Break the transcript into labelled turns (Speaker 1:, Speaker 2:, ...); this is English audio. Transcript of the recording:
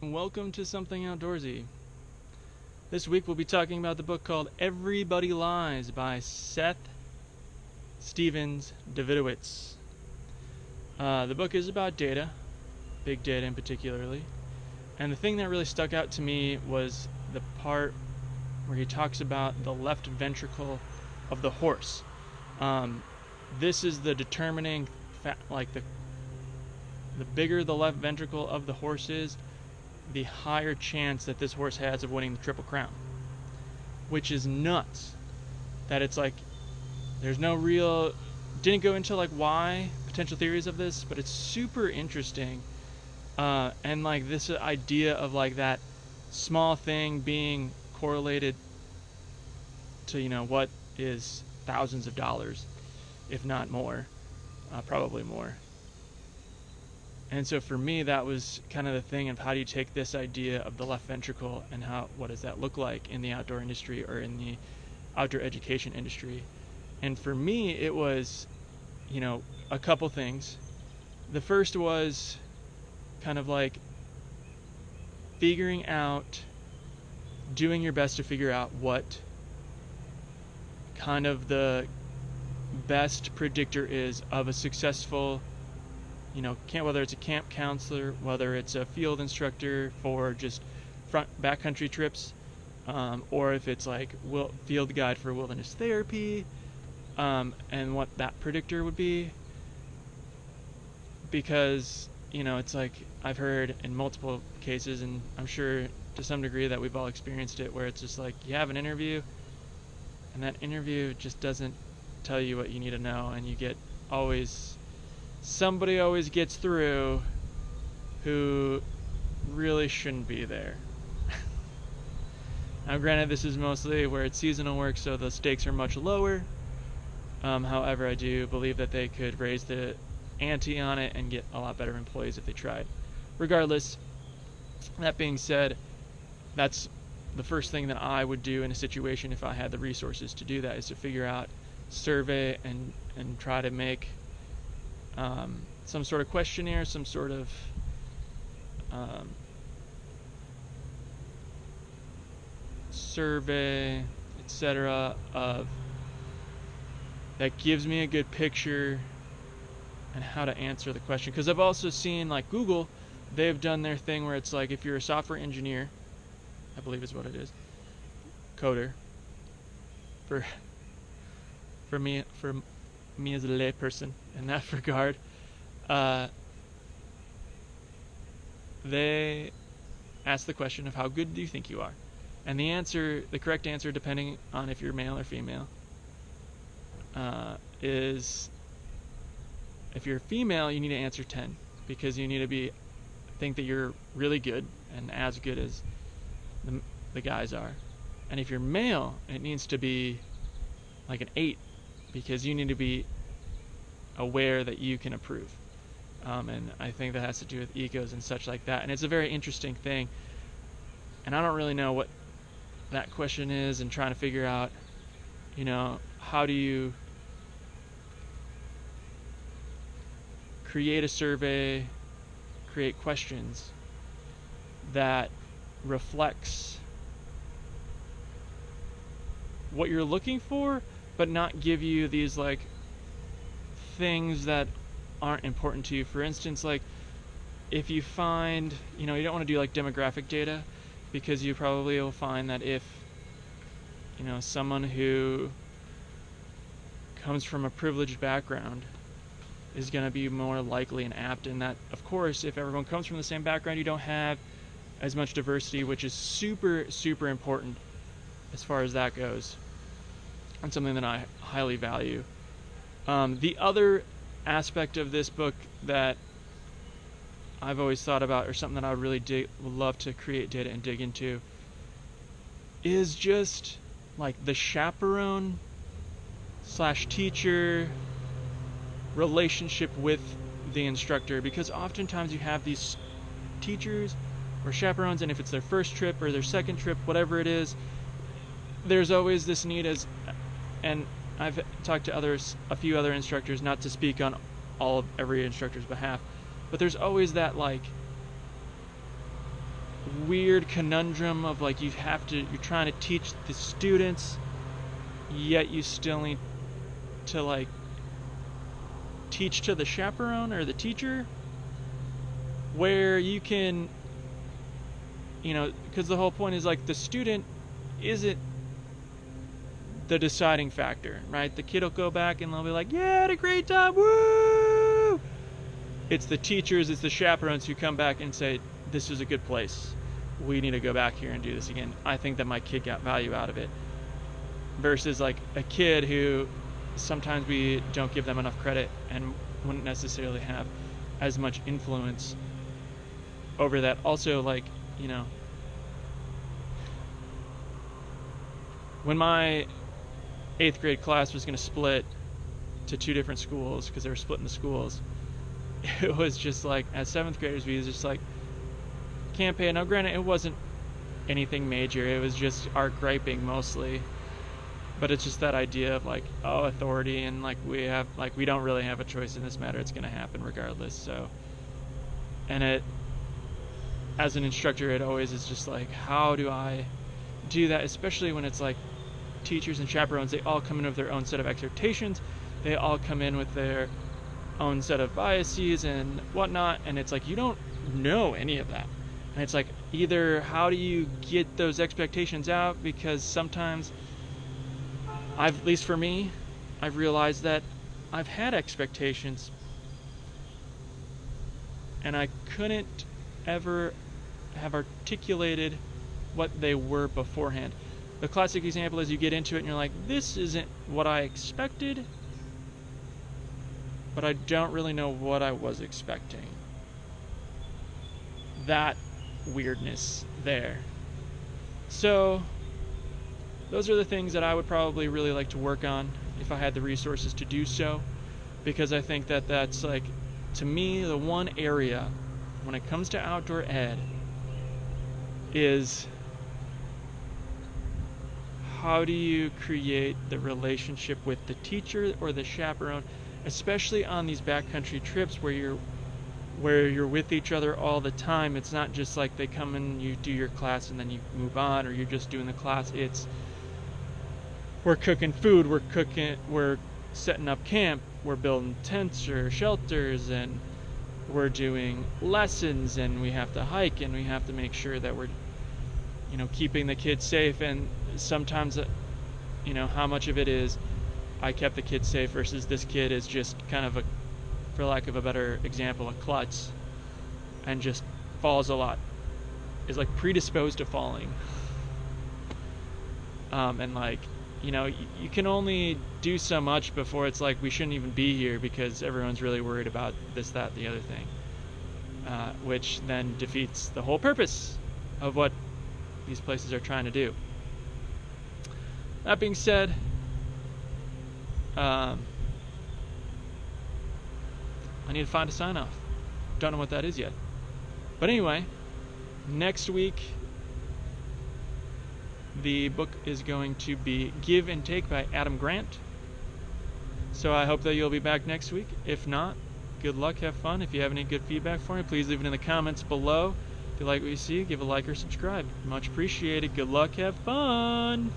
Speaker 1: Welcome to Something Outdoorsy. This week we'll be talking about the book called Everybody Lies by Seth Stephens-Davidowits. The book is about data, big data in particularly, and the thing that really stuck out to me was the part where he talks about the left ventricle of the horse. This is the determining the bigger the left ventricle of the horse is, the higher chance that this horse has of winning the Triple Crown. Which is nuts. That it's like, there's no real, didn't go into like why, potential theories of this, but it's super interesting. And like this idea of like that small thing being correlated to, what is thousands of dollars, if not more, probably more. And so for me, that was kind of the thing of how do you take this idea of the left ventricle and what does that look like in the outdoor industry or in the outdoor education industry. And for me, it was, a couple things. The first was kind of like doing your best to figure out what kind of the best predictor is of a successful, whether it's a camp counselor, whether it's a field instructor for just backcountry trips, or if it's like field guide for wilderness therapy, and what that predictor would be. Because, it's like I've heard in multiple cases, and I'm sure to some degree that we've all experienced it, where it's just like you have an interview, and that interview just doesn't tell you what you need to know, and you get somebody always gets through who really shouldn't be there. Now granted, this is mostly where it's seasonal work, so the stakes are much lower. However, I do believe that they could raise the ante on it and get a lot better employees if they tried. Regardless, that being said, that's the first thing that I would do in a situation if I had the resources to do that, is to figure out, survey, and try to make some sort of questionnaire, some sort of survey, etc., that gives me a good picture and how to answer the question. Because I've also seen, like Google, they've done their thing where it's like, if you're a software engineer, I believe is what it is, coder, for me as a lay person in that regard, they ask the question of how good do you think you are, and the correct answer, depending on if you're male or female, is, if you're female, you need to answer 10, because you need to think that you're really good and as good as the guys are. And if you're male, it needs to be like an 8, because you need to be aware that you can approve. And I think that has to do with egos and such like that. And it's a very interesting thing. And I don't really know what that question is, and trying to figure out, how do you create a survey, create questions that reflects what you're looking for, but not give you these like things that aren't important to you. For instance, like if you find, you don't want to do like demographic data, because you probably will find that if, someone who comes from a privileged background is going to be more likely and apt, and that, of course, if everyone comes from the same background, you don't have as much diversity, which is super, super important as far as that goes, and something that I highly value. The other aspect of this book that I've always thought about, or something that I would really would love to create data and dig into, is just like the chaperone / teacher relationship with the instructor. Because oftentimes you have these teachers or chaperones, and if it's their first trip or their second trip, whatever it is, there's always this need and I've talked to a few other instructors, not to speak on every instructor's behalf, but there's always that like weird conundrum of like you're trying to teach the students, yet you still need to like teach to the chaperone or the teacher, where you can, because the whole point is like the student isn't the deciding factor, right? The kid will go back and they'll be like, yeah, I had a great time, woo! It's the teachers, it's the chaperones who come back and say, this is a good place. We need to go back here and do this again. I think that my kid got value out of it. Versus like a kid who sometimes we don't give them enough credit and wouldn't necessarily have as much influence over that. Also, like, when my 8th grade class was going to split to 2 different schools because they were splitting the schools, it was just like, as 7th graders, we was just like, can't pay it. Now, granted, it wasn't anything major. It was just our griping mostly. But it's just that idea of like, authority, and like we don't really have a choice in this matter. It's going to happen regardless. So, and as an instructor, it always is just like, how do I do that? Especially when it's like teachers and chaperones, they all come in with their own set of expectations. They all come in with their own set of biases and whatnot. And it's like, you don't know any of that. And it's like, either how do you get those expectations out? Because sometimes at least for me, I've realized that I've had expectations and I couldn't ever have articulated what they were beforehand. The classic example is you get into it and you're like, this isn't what I expected, but I don't really know what I was expecting. That weirdness there. So those are the things that I would probably really like to work on if I had the resources to do so, because I think that that's like, to me, the one area when it comes to outdoor ed is how do you create the relationship with the teacher or the chaperone, especially on these backcountry trips where you're with each other all the time. It's not just like they come in, you do your class and then you move on, or you're just doing the class. It's we're cooking food, we're setting up camp, we're building tents or shelters, and we're doing lessons, and we have to hike, and we have to make sure that we're keeping the kids safe. And sometimes how much of it is I kept the kids safe versus this kid is just kind of for lack of a better example, a klutz, and just falls a lot, is like predisposed to falling. And like, you can only do so much before it's like we shouldn't even be here because everyone's really worried about this, that, the other thing, which then defeats the whole purpose of what these places are trying to do. That being said, I need to find a sign off. Don't know what that is yet. But anyway, next week the book is going to be Give and Take by Adam Grant. So I hope that you'll be back next week. If not, good luck, have fun. If you have any good feedback for me, please leave it in the comments below. If you like what you see, give a like or subscribe. Much appreciated. Good luck, have fun.